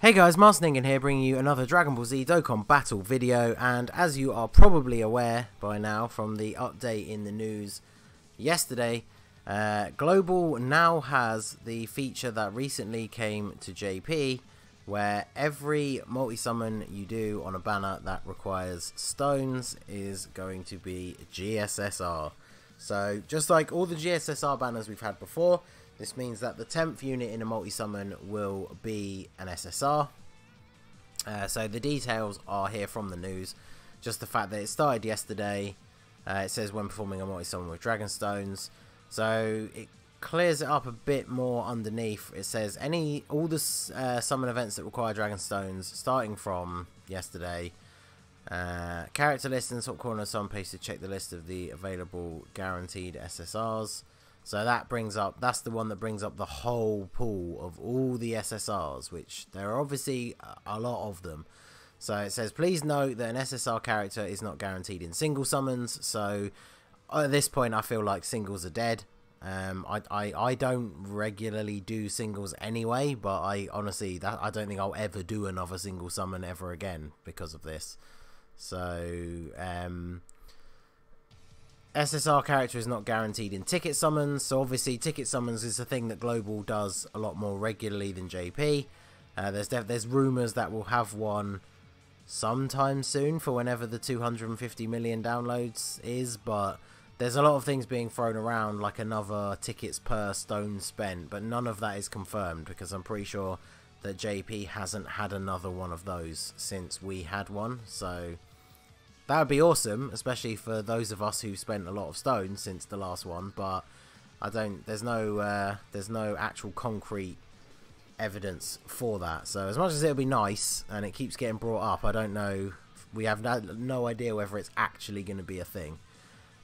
Hey guys, Marsningen here, bringing you another Dragon Ball Z Dokkan Battle video, and as you are probably aware by now from the update in the news yesterday, Global now has the feature that recently came to JP, where every multi-summon you do on a banner that requires stones is going to be GSSR. So just like all the GSSR banners we've had before, this means that the 10th unit in a multi-summon will be an SSR. So the details are here from the news. Just the fact that it started yesterday. It says when performing a multi-summon with Dragon Stones. So it clears it up a bit more underneath. It says all the summon events that require Dragon Stones starting from yesterday. Character list in the top corner of some page to check the list of the available guaranteed SSRs. So that's the one that brings up the whole pool of all the SSRs, which there are obviously a lot of them. So it says, please note that an SSR character is not guaranteed in single summons. So at this point, I feel like singles are dead. I don't regularly do singles anyway, but I honestly, I don't think I'll ever do another single summon ever again because of this. So, SSR character is not guaranteed in ticket summons, so obviously ticket summons is a thing that Global does a lot more regularly than JP. There's rumours that we'll have one sometime soon for whenever the 250 million downloads is, but there's a lot of things being thrown around like another tickets per stone spent, but none of that is confirmed because I'm pretty sure that JP hasn't had another one of those since we had one, so that would be awesome, especially for those of us who spent a lot of stones since the last one. But there's no actual concrete evidence for that. So as much as it would be nice, and it keeps getting brought up, I don't know. We have no idea whether it's actually going to be a thing.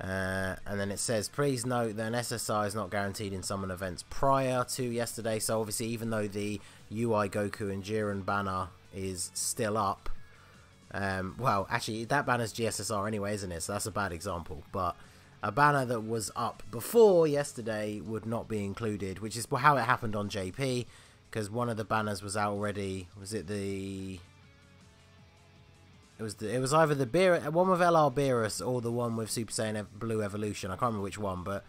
And then it says, please note that an SSR is not guaranteed in summon events prior to yesterday. So obviously, even though the UI Goku and Jiren banner is still up. Well, actually, that banner's GSSR anyway, isn't it? So that's a bad example. But a banner that was up before yesterday would not be included, which is how it happened on JP, because one of the banners was out already. Was it the? It was either the one with LR Beerus or the one with Super Saiyan Blue Evolution. I can't remember which one, but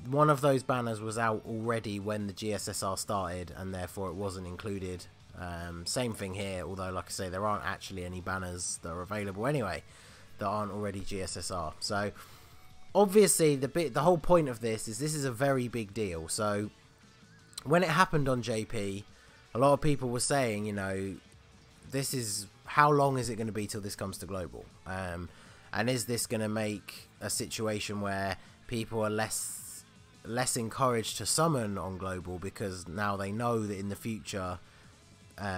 one of those banners was out already when the GSSR started, and therefore it wasn't included. Same thing here, although like I say, there aren't actually any banners that are available anyway that aren't already GSSR. So obviously the whole point of this is a very big deal. So when it happened on JP, a lot of people were saying, you know, how long is it going to be till this comes to Global? And is this going to make a situation where people are less encouraged to summon on Global because now they know that in the future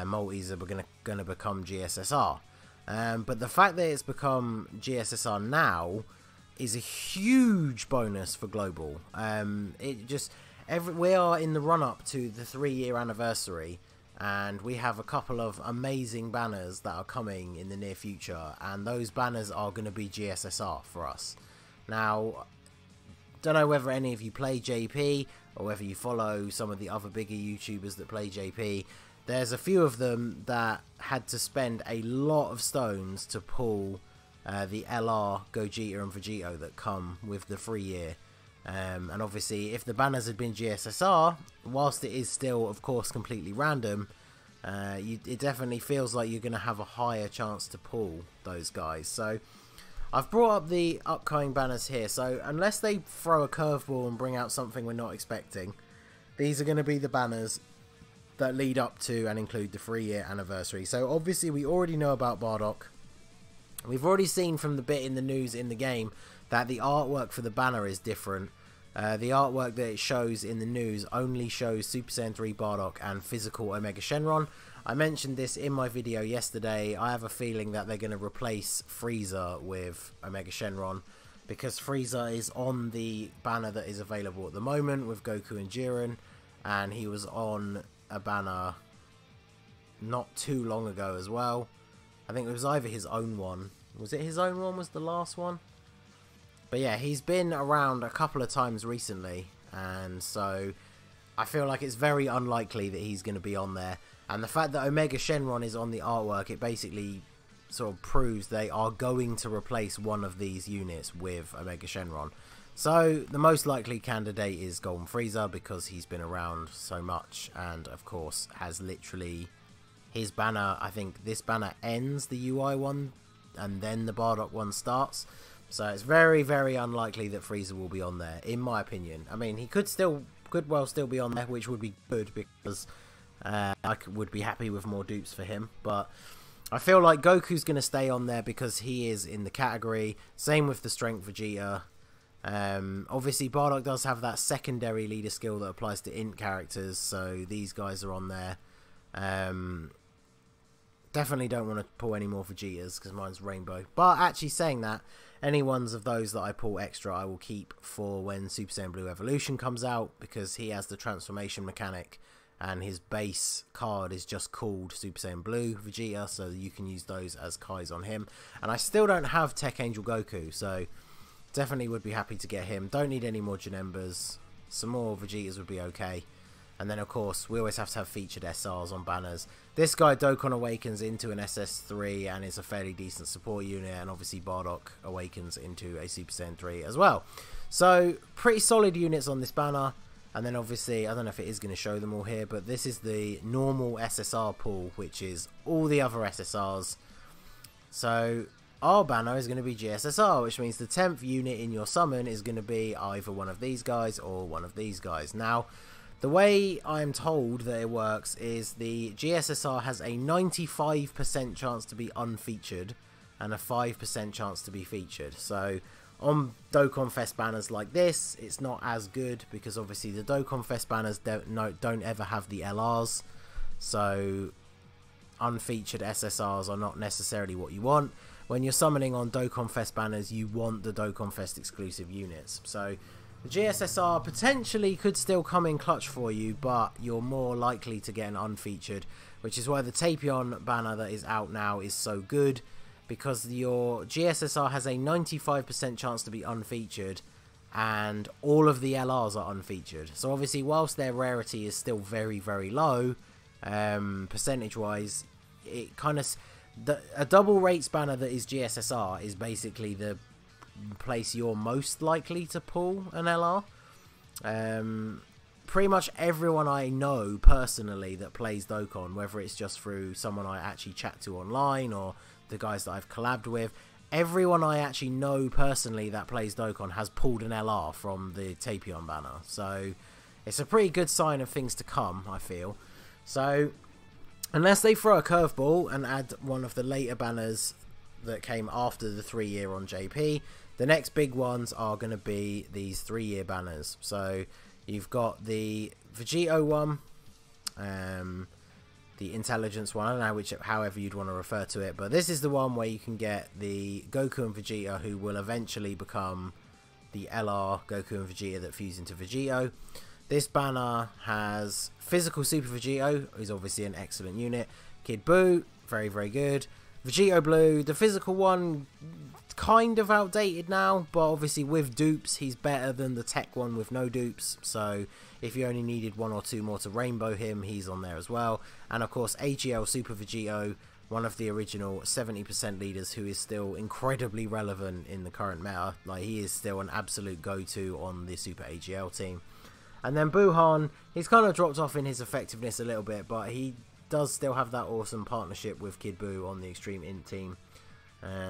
multis are going to become GSSR, but the fact that it's become GSSR now is a huge bonus for Global. We are in the run-up to the 3-year anniversary, and we have a couple of amazing banners that are coming in the near future, and those banners are going to be GSSR for us. Now, don't know whether any of you play JP or whether you follow some of the other bigger YouTubers that play JP. There's a few of them that had to spend a lot of stones to pull the LR, Gogeta and Vegito that come with the 3-year. And obviously, if the banners had been GSSR, whilst it is still, of course, completely random, it definitely feels like you're going to have a higher chance to pull those guys. So I've brought up the upcoming banners here. So unless they throw a curveball and bring out something we're not expecting, these are going to be the banners that lead up to and include the 3-year anniversary. So obviously we already know about Bardock. We've already seen from the bit in the news in the game that the artwork for the banner is different. The artwork that it shows in the news only shows Super Saiyan 3 Bardock and physical Omega Shenron. I mentioned this in my video yesterday. I have a feeling that they're going to replace Frieza with Omega Shenron, because Frieza is on the banner that is available at the moment with Goku and Jiren, and he was on a banner not too long ago as well. I think it was either his own one. Was it his own one was the last one? But yeah, he's been around a couple of times recently, and so I feel like it's very unlikely that he's going to be on there. And the fact that Omega Shenron is on the artwork, it basically sort of proves they are going to replace one of these units with Omega Shenron. So the most likely candidate is Golden Frieza, because he's been around so much and of course has literally his banner. I think this banner ends the UI one and then the Bardock one starts. So it's very, very unlikely that Frieza will be on there, in my opinion. I mean, he could well still be on there, which would be good, because I would be happy with more dupes for him. But I feel like Goku's going to stay on there because he is in the category. Same with the Strength Vegeta. Obviously, Bardock does have that secondary leader skill that applies to int characters, so these guys are on there. Definitely don't want to pull any more Vegetas because mine's Rainbow. But actually saying that, any ones of those that I pull extra I will keep for when Super Saiyan Blue Evolution comes out, because he has the transformation mechanic and his base card is just called Super Saiyan Blue Vegeta, so you can use those as Kais on him. And I still don't have Tech Angel Goku, so definitely would be happy to get him. Don't need any more Janembas. Some more Vegetas would be okay. And then, of course, we always have to have featured SRs on banners. This guy, Dokkan, awakens into an SS3 and is a fairly decent support unit. And obviously, Bardock awakens into a Super Saiyan 3 as well. So, pretty solid units on this banner. And then, obviously, I don't know if it is going to show them all here, but this is the normal SSR pool, which is all the other SSRs. So, our banner is going to be GSSR, which means the 10th unit in your summon is going to be either one of these guys or one of these guys. Now, the way I'm told that it works is the GSSR has a 95% chance to be unfeatured and a 5% chance to be featured. So on Dokkan Fest banners like this, it's not as good because obviously the Dokkan Fest banners don't ever have the LRs. So unfeatured SSRs are not necessarily what you want. When you're summoning on Dokkan Fest banners, you want the Dokkan Fest exclusive units. So the GSSR potentially could still come in clutch for you, but you're more likely to get an unfeatured, which is why the Tapion banner that is out now is so good, because your GSSR has a 95% chance to be unfeatured, and all of the LRs are unfeatured. So obviously, whilst their rarity is still very, very low, percentage-wise, it kind of... a double rates banner that is GSSR is basically the place you're most likely to pull an LR. Pretty much everyone I know personally that plays Dokkan, whether it's just through someone I actually chat to online or the guys that I've collabed with, everyone I actually know personally that plays Dokkan has pulled an LR from the Tapion banner. So it's a pretty good sign of things to come, I feel. So unless they throw a curveball and add one of the later banners that came after the 3-year on JP, the next big ones are going to be these 3-year banners. So you've got the Vegito one, the Intelligence one, I don't know however you'd want to refer to it, but this is the one where you can get the Goku and Vegeta who will eventually become the LR Goku and Vegeta that fuse into Vegito. This banner has Physical Super Vegito, who's obviously an excellent unit. Kid Buu, very, very good. Vegito Blue, the physical one, kind of outdated now, but obviously with dupes, he's better than the tech one with no dupes. So if you only needed 1 or 2 more to rainbow him, he's on there as well. And of course, AGL Super Vegito, one of the original 70% leaders who is still incredibly relevant in the current meta. Like, he is still an absolute go-to on the Super AGL team. And then Buhan, he's kind of dropped off in his effectiveness a little bit, but he does still have that awesome partnership with Kid Buu on the Extreme Int team.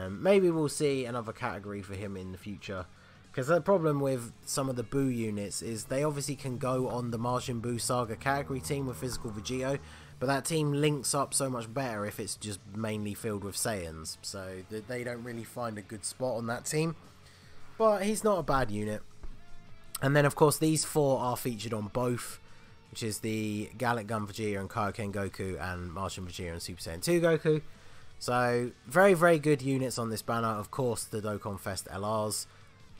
Maybe we'll see another category for him in the future, because the problem with some of the Buu units is they obviously can go on the Majin Buu Saga category team with Physical Vegito, but that team links up so much better if it's just mainly filled with Saiyans, so they don't really find a good spot on that team. But he's not a bad unit. And then of course these 4 are featured on both, which is the Gallic Gun Vegeta and Kaioken Goku and Majin Vegeta and Super Saiyan 2 Goku. So very, very good units on this banner. Of course, the Dokkan Fest LRs.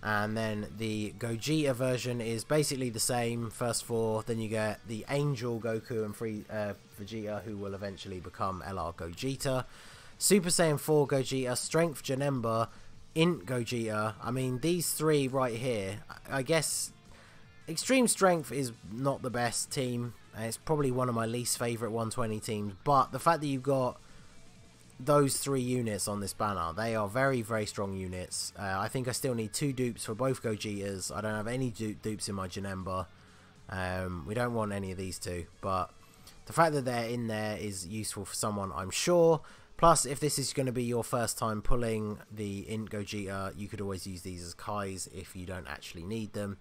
And then the Gogeta version is basically the same. First 4, then you get the Angel Goku and Vegeta, who will eventually become LR Gogeta. Super Saiyan 4 Gogeta, Strength Janemba, Int Gogeta. I mean, these 3 right here, I guess Extreme Strength is not the best team. It's probably one of my least favourite 120 teams, but the fact that you've got those 3 units on this banner, they are very, very strong units. I think I still need 2 dupes for both Gogetas. I don't have any dupes in my Janemba. We don't want any of these 2, but the fact that they're in there is useful for someone, I'm sure. Plus, if this is going to be your first time pulling the Int Gogeta, you could always use these as Kais if you don't actually need them.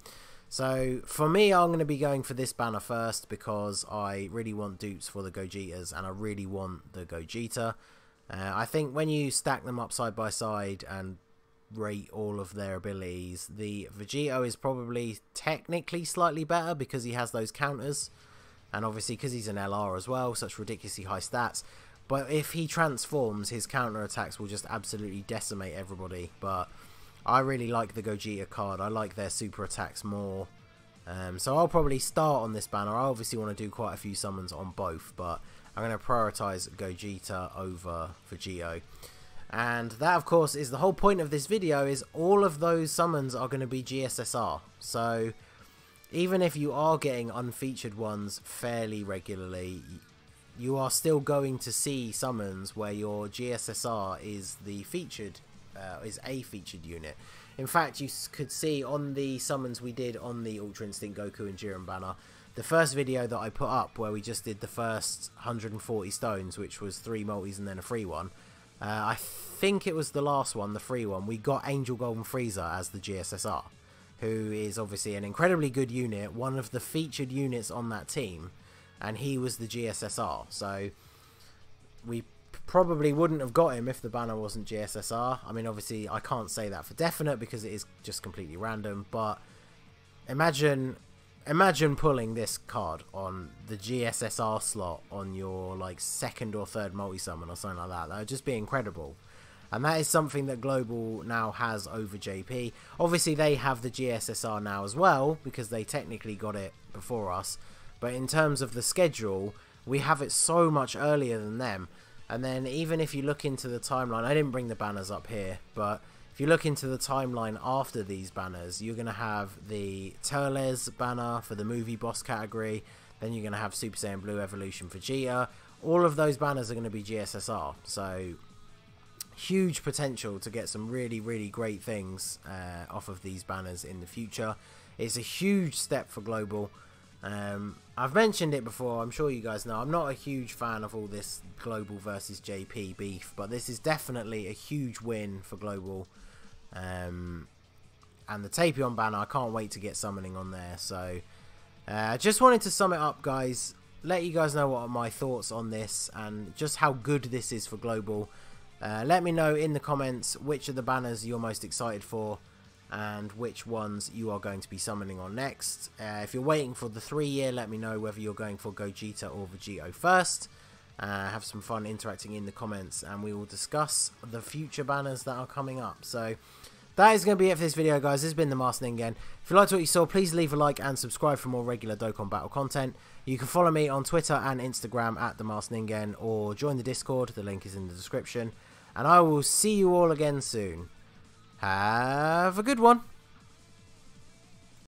So, for me, I'm going to be going for this banner first because I really want dupes for the Gogetas and I really want the Gogeta. I think when you stack them up side by side and rate all of their abilities, the Vegito is probably technically slightly better because he has those counters. And obviously because he's an LR as well, such ridiculously high stats. But if he transforms, his counter attacks will just absolutely decimate everybody. But I really like the Gogeta card. I like their super attacks more. So I'll probably start on this banner. I obviously want to do quite a few summons on both, but I'm going to prioritise Gogeta over Vegito. And that, of course, is the whole point of this video, is all of those summons are going to be GSSR. So even if you are getting unfeatured ones fairly regularly, you are still going to see summons where your GSSR is the featured, is a featured unit. In fact, you could see on the summons we did on the Ultra Instinct Goku and Jiren banner, the first video that I put up where we just did the first 140 stones, which was 3 multis and then a free one. I think it was the last one, the free one. We got Angel Golden Frieza as the GSSR, who is obviously an incredibly good unit, one of the featured units on that team, and he was the GSSR. So we probably wouldn't have got him if the banner wasn't GSSR. I mean, obviously I can't say that for definite because it is just completely random, but imagine pulling this card on the GSSR slot on your like 2nd or 3rd multi-summon or something like that. That would just be incredible. And that is something that Global now has over JP. Obviously they have the GSSR now as well because they technically got it before us. But in terms of the schedule, we have it so much earlier than them. And then even if you look into the timeline, I didn't bring the banners up here, but if you look into the timeline after these banners, you're going to have the Turles banner for the movie boss category. Then you're going to have Super Saiyan Blue Evolution Vegeta. All of those banners are going to be GSSR. So huge potential to get some really, really great things off of these banners in the future. It's a huge step for Global. I've mentioned it before, I'm sure you guys know, I'm not a huge fan of all this Global versus JP beef, but this is definitely a huge win for Global. And the Tapion banner, I can't wait to get summoning on there. So just wanted to sum it up, guys, let you guys know what are my thoughts on this and just how good this is for Global. Let me know in the comments which of the banners you're most excited for and which ones you are going to be summoning on next. If you're waiting for the 3-year, let me know whether you're going for Gogeta or Vegito first. Have some fun interacting in the comments and we will discuss the future banners that are coming up. So that is going to be it for this video, guys. This has been the Masked Ningen. If you liked what you saw, please leave a like and subscribe for more regular Dokkan Battle content. You can follow me on Twitter and Instagram at the Masked Ningen, or join the Discord, the link is in the description. And I will see you all again soon. Have a good one.